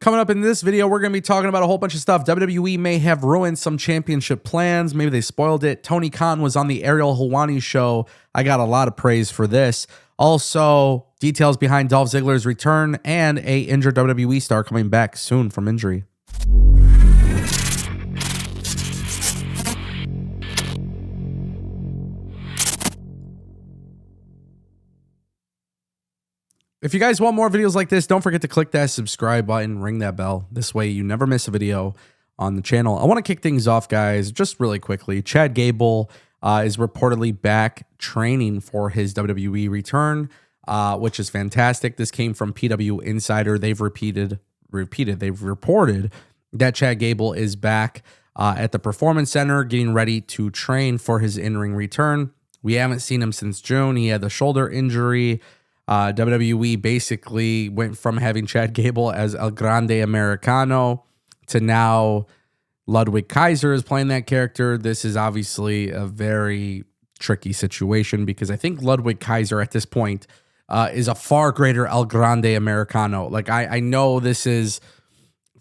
Coming up in this video, we're going to be talking about a whole bunch of stuff. WWE may have ruined some championship plans. Maybe they spoiled it. Tony Khan was on the Ariel Helwani show. I got a lot of praise for this. Also, details behind Dolph Ziggler's return and a injured WWE star coming back soon from injury. If you guys want more videos like this, don't forget to click that subscribe button, ring that bell. This way you never miss a video on the channel. I want to kick things off, guys, just really quickly. Chad Gable is reportedly back training for his WWE return, which is fantastic. This came from PW Insider. They've reported that Chad Gable is back at the Performance Center getting ready to train for his in-ring return. We haven't seen him since June. He had the shoulder injury. WWE basically went from having Chad Gable as El Grande Americano to now Ludwig Kaiser is playing that character. This is obviously a very tricky situation because I think Ludwig Kaiser at this point is a far greater El Grande Americano. Like I know this is,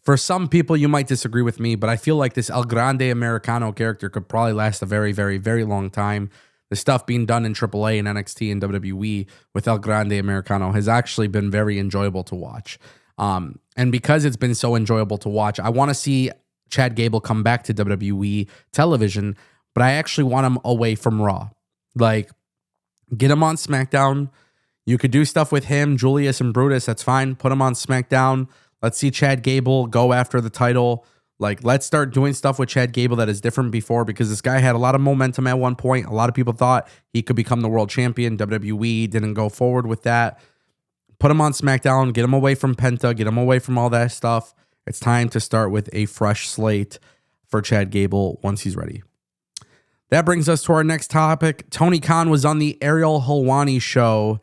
for some people you might disagree with me, but I feel like this El Grande Americano character could probably last a very, very, very long time. The stuff being done in AAA and NXT and WWE with El Grande Americano has actually been very enjoyable to watch. And because it's been so enjoyable to watch, I want to see Chad Gable come back to WWE television, but I actually want him away from Raw. Like, get him on SmackDown. You could do stuff with him, Julius and Brutus. That's fine. Put him on SmackDown. Let's see Chad Gable go after the title. Like, let's start doing stuff with Chad Gable that is different before, because this guy had a lot of momentum at one point. A lot of people thought he could become the world champion. WWE didn't go forward with that. Put him on SmackDown, get him away from Penta, get him away from all that stuff. It's time to start with a fresh slate for Chad Gable once he's ready. That brings us to our next topic. Tony Khan was on the Ariel Helwani show,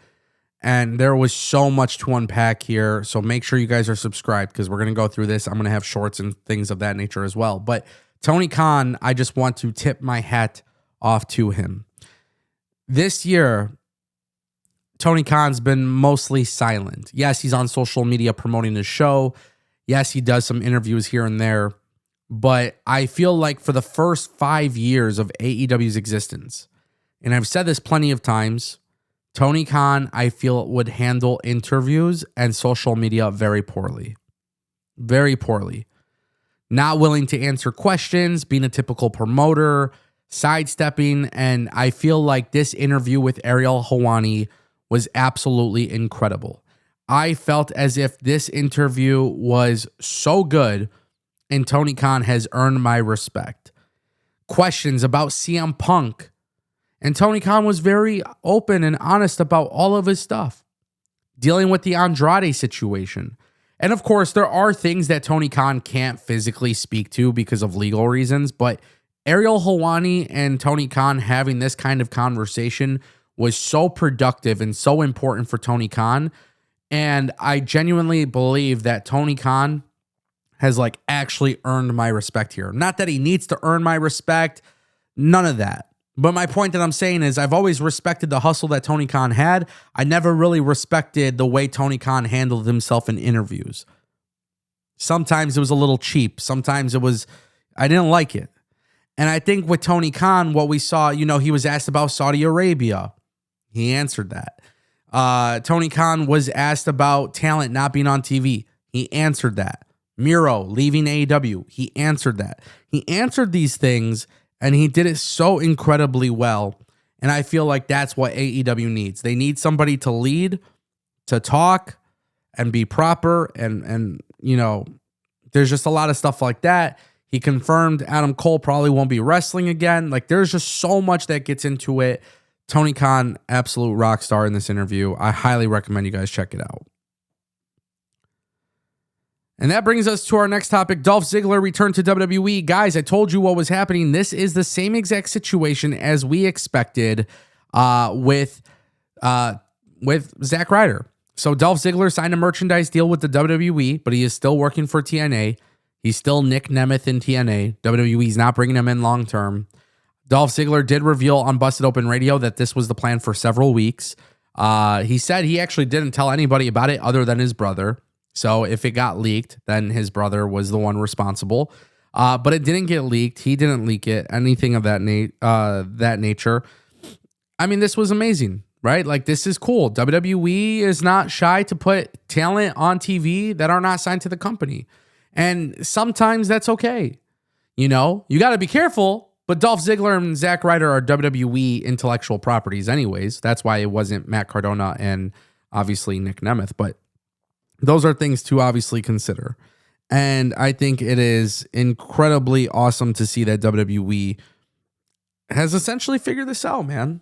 and there was so much to unpack here. So make sure you guys are subscribed because we're going to go through this. I'm going to have shorts and things of that nature as well. But Tony Khan, I just want to tip my hat off to him. This year, Tony Khan's been mostly silent. Yes, he's on social media promoting his show. Yes, he does some interviews here and there. But I feel like for the first 5 years of AEW's existence, and I've said this plenty of times, Tony Khan, I feel, would handle interviews and social media very poorly. Very poorly. Not willing to answer questions, being a typical promoter, sidestepping, and I feel like this interview with Ariel Helwani was absolutely incredible. I felt as if this interview was so good, and Tony Khan has earned my respect. Questions about CM Punk, and Tony Khan was very open and honest about all of his stuff, dealing with the Andrade situation. And of course, there are things that Tony Khan can't physically speak to because of legal reasons, but Ariel Helwani and Tony Khan having this kind of conversation was so productive and so important for Tony Khan. And I genuinely believe that Tony Khan has actually earned my respect here. Not that he needs to earn my respect, none of that. But my point that I'm saying is I've always respected the hustle that Tony Khan had. I never really respected the way Tony Khan handled himself in interviews. Sometimes it was a little cheap. Sometimes I didn't like it. And I think with Tony Khan, what we saw, he was asked about Saudi Arabia. He answered that. Tony Khan was asked about talent not being on TV. He answered that. Miro leaving AEW. He answered that. He answered these things, and he did it so incredibly well. And I feel like that's what AEW needs. They need somebody to lead, to talk, and be proper. And there's just a lot of stuff like that. He confirmed Adam Cole probably won't be wrestling again. There's just so much that gets into it. Tony Khan, absolute rock star in this interview. I highly recommend you guys check it out. And that brings us to our next topic. Dolph Ziggler returned to WWE. Guys, I told you what was happening. This is the same exact situation as we expected with Zack Ryder. So Dolph Ziggler signed a merchandise deal with the WWE, but he is still working for TNA. He's still Nick Nemeth in TNA. WWE's not bringing him in long term. Dolph Ziggler did reveal on Busted Open Radio that this was the plan for several weeks. He said he actually didn't tell anybody about it other than his brother. So if it got leaked, then his brother was the one responsible. But it didn't get leaked. He didn't leak it. Anything of that nature. I mean, this was amazing, right? Like, this is cool. WWE is not shy to put talent on TV that are not signed to the company. And sometimes that's okay. You know, you got to be careful. But Dolph Ziggler and Zack Ryder are WWE intellectual properties anyways. That's why it wasn't Matt Cardona and obviously Nick Nemeth. But those are things to obviously consider. And I think it is incredibly awesome to see that WWE has essentially figured this out, man.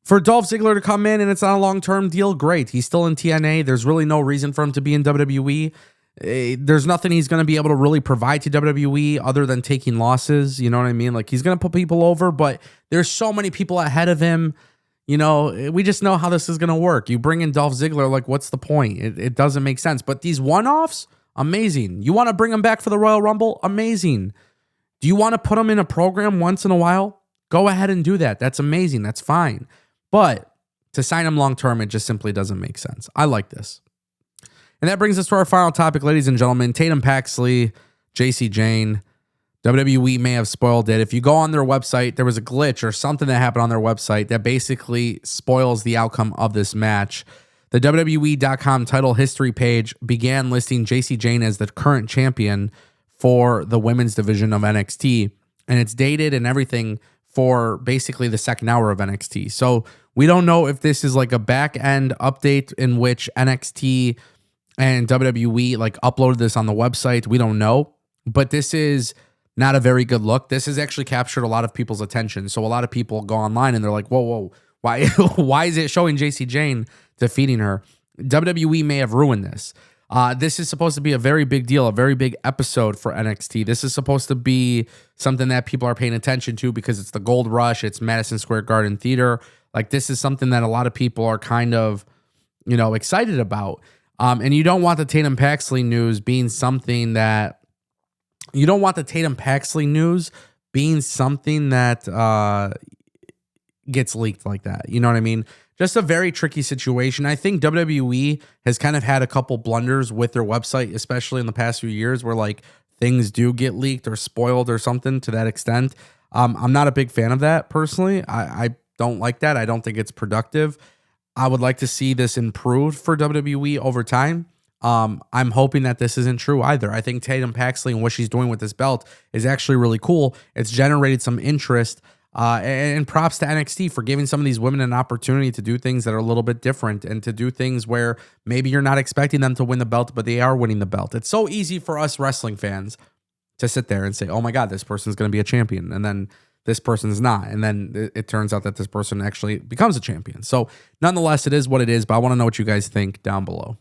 For Dolph Ziggler to come in and it's not a long-term deal, great. He's still in TNA. There's really no reason for him to be in WWE. There's nothing he's going to be able to really provide to WWE other than taking losses. You know what I mean? Like, he's going to put people over, but there's so many people ahead of him. You know, we just know how this is going to work. You bring in Dolph Ziggler, like, what's the point? It doesn't make sense. But these one-offs, amazing. You want to bring him back for the Royal Rumble? Amazing. Do you want to put him in a program once in a while? Go ahead and do that. That's amazing. That's fine. But to sign him long-term, it just simply doesn't make sense. I like this. And that brings us to our final topic, ladies and gentlemen. Tatum Paxley, JC Jane. WWE may have spoiled it. If you go on their website, there was a glitch or something that happened on their website that basically spoils the outcome of this match. The WWE.com title history page began listing JC Jane as the current champion for the women's division of NXT. And it's dated and everything for basically the second hour of NXT. So we don't know if this is like a back end update in which NXT and WWE like uploaded this on the website. We don't know, but this is not a very good look. This has actually captured a lot of people's attention. So a lot of people go online and they're like, whoa, why, why is it showing JC Jane defeating her? WWE may have ruined this. This is supposed to be a very big deal, a very big episode for NXT. This is supposed to be something that people are paying attention to because it's the Gold Rush. It's Madison Square Garden Theater. Like, this is something that a lot of people are kind of, you know, excited about. And you don't want the Tatum Paxley news being something that gets leaked like that. You know what I mean? Just a very tricky situation. I think WWE has kind of had a couple blunders with their website, especially in the past few years, where like things do get leaked or spoiled or something to that extent. I'm not a big fan of that personally. I don't like that. I don't think it's productive. I would like to see this improved for WWE over time. I'm hoping that this isn't true either. I think Tatum Paxley and what she's doing with this belt is actually really cool. It's generated some interest. And props to NXT for giving some of these women an opportunity to do things that are a little bit different and to do things where maybe you're not expecting them to win the belt, but they are winning the belt. It's so easy for us wrestling fans to sit there and say, oh my God, this person's going to be a champion. And then this person's not. And then it turns out that this person actually becomes a champion. So nonetheless, it is what it is, but I want to know what you guys think down below.